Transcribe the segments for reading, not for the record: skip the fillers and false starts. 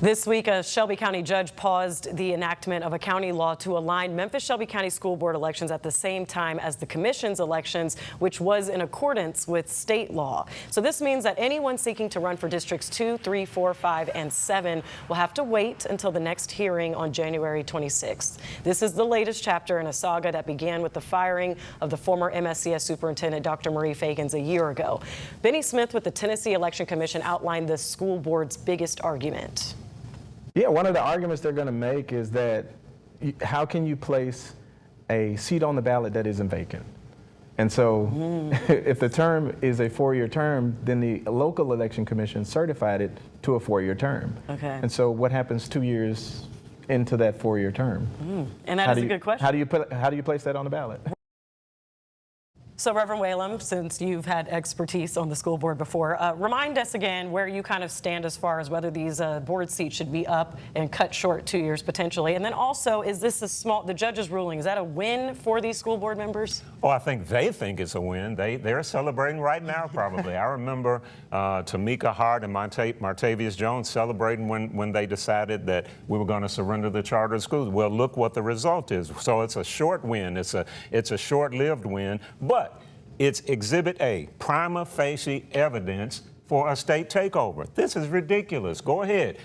This week, a Shelby County judge paused the enactment of a county law to align Memphis-Shelby County School Board elections at the same time as the commission's elections, which was in accordance with state law. So this means that anyone seeking to run for districts 2, 3, 4, 5, and 7 will have to wait until the next hearing on January 26th. This is the latest chapter in a saga that began with the firing of the former MSCS superintendent, Dr. Marie Fagans, a year ago. Benny Smith with the Tennessee Election Commission outlined the school board's biggest argument. Yeah, one of the arguments they're going to make is that how can you place a seat on the ballot that isn't vacant? And so if the term is a 4-year term, then the local election commission certified it to a 4-year term. Okay. And so what happens 2 years into that 4-year term? And that is a good question. How do you place that on the ballot? So, Reverend Whalum, since you've had expertise on the school board before, remind us again where you kind of stand as far as whether these board seats should be up and cut short 2 years potentially. And then also, is this the judge's ruling, is that a win for these school board members? Oh, I think they think it's a win. They're celebrating right now, probably. I remember Tamika Hart and Martavius Jones celebrating when they decided that we were going to surrender the charter schools. Well, look what the result is. So it's a short win. It's a short-lived win, but it's Exhibit A, prima facie evidence for a state takeover. This is ridiculous. Go ahead,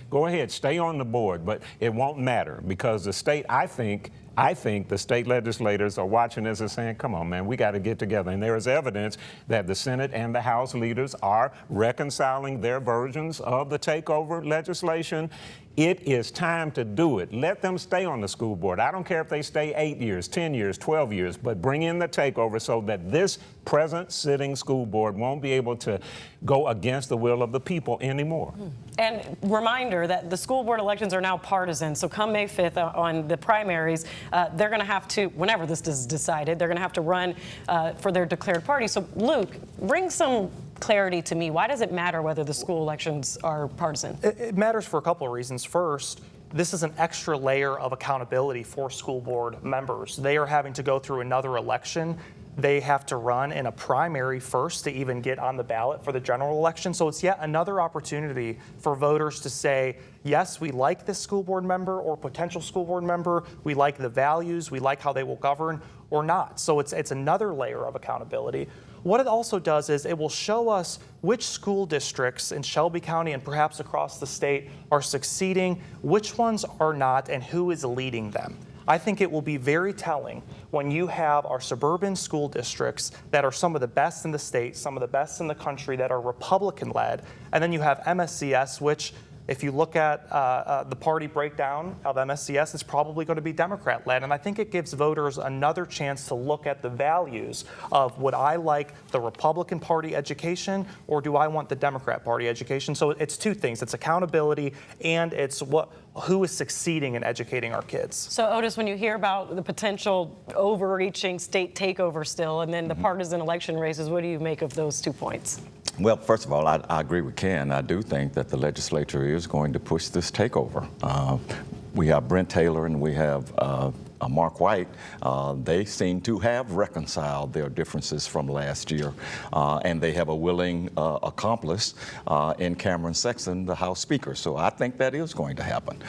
stay on the board, but it won't matter because the state, I think the state legislators are watching this and saying, come on, man, we got to get together. And there is evidence that the Senate and the House leaders are reconciling their versions of the takeover legislation. It is time to do it. Let them stay on the school board. I don't care if they stay 8 years, 10 years, 12 years, but bring in the takeover so that this present sitting school board won't be able to go against the will of the people anymore. And reminder that the school board elections are now partisan. So come May 5th on the primaries, they're going to have to, whenever this is decided, they're going to have to run for their declared party. So Luke, bring some clarity to me. Why does it matter whether the school elections are partisan? It matters for a couple of reasons. First, this is an extra layer of accountability for school board members. They are having to go through another election. They have to run in a primary first to even get on the ballot for the general election. So it's yet another opportunity for voters to say, yes, we like this school board member or potential school board member. We like the values. We like how they will govern or not. So it's another layer of accountability. What it also does is it will show us which school districts in Shelby County and perhaps across the state are succeeding, which ones are not, and who is leading them. I think it will be very telling when you have our suburban school districts that are some of the best in the state, some of the best in the country that are Republican-led, and then you have MSCS, which if you look at the party breakdown of MSCS, it's probably going to be Democrat-led. And I think it gives voters another chance to look at the values of would I like the Republican Party education or do I want the Democrat Party education? So it's two things. It's accountability and it's who is succeeding in educating our kids. So Otis, when you hear about the potential overreaching state takeover still and then the partisan election races, what do you make of those 2 points? Well, first of all, I agree with Ken. I do think that the legislature is going to push this takeover. We have Brent Taylor and we have Mark White. They seem to have reconciled their differences from last year, and they have a willing accomplice in Cameron Sexton, the House Speaker. So I think that is going to happen.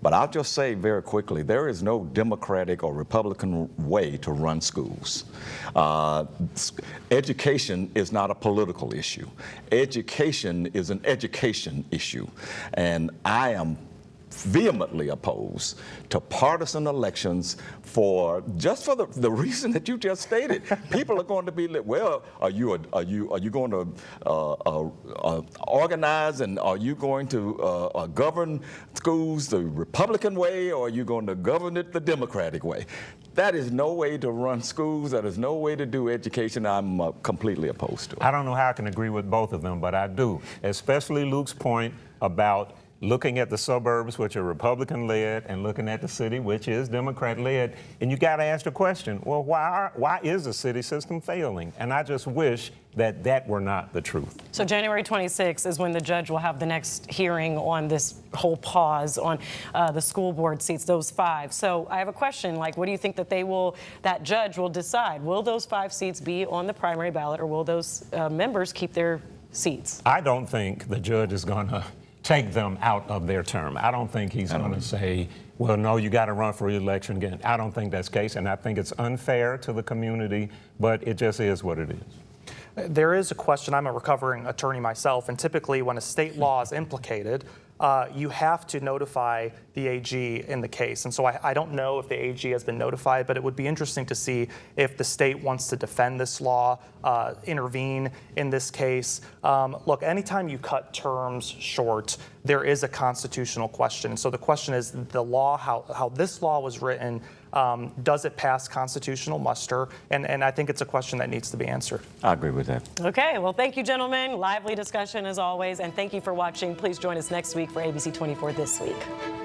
But I'll just say very quickly, there is no Democratic or Republican way to run schools. Education is not a political issue. Education is an education issue. And I am vehemently opposed to partisan elections for the reason that you just stated. People are going to be like, well, are you going to organize and are you going to govern schools the Republican way or are you going to govern it the Democratic way? That is no way to run schools. That is no way to do education. I'm completely opposed to it. I don't know how I can agree with both of them, but I do, especially Luke's point about looking at the suburbs, which are Republican-led, and looking at the city, which is Democrat-led. And you got to ask the question, well, why is the city system failing? And I just wish that were not the truth. So January 26th is when the judge will have the next hearing on this whole pause on the school board seats, those 5. So I have a question, like, what do you think that judge will decide? Will those 5 seats be on the primary ballot or will those members keep their seats? I don't think the judge is going to take them out of their term. I don't think he's going to say, well, no, you got to run for re-election again. I don't think that's the case, and I think it's unfair to the community, but it just is what it is. There is a question. I'm a recovering attorney myself, and typically when a state law is implicated, you have to notify the AG in the case. And so I don't know if the AG has been notified, but it would be interesting to see if the state wants to defend this law, intervene in this case. Look, anytime you cut terms short, there is a constitutional question. So the question is the law, how this law was written, does it pass constitutional muster? And I think it's a question that needs to be answered. I agree with that. Okay, well, thank you, gentlemen. Lively discussion as always, and thank you for watching. Please join us next week for ABC24 This Week.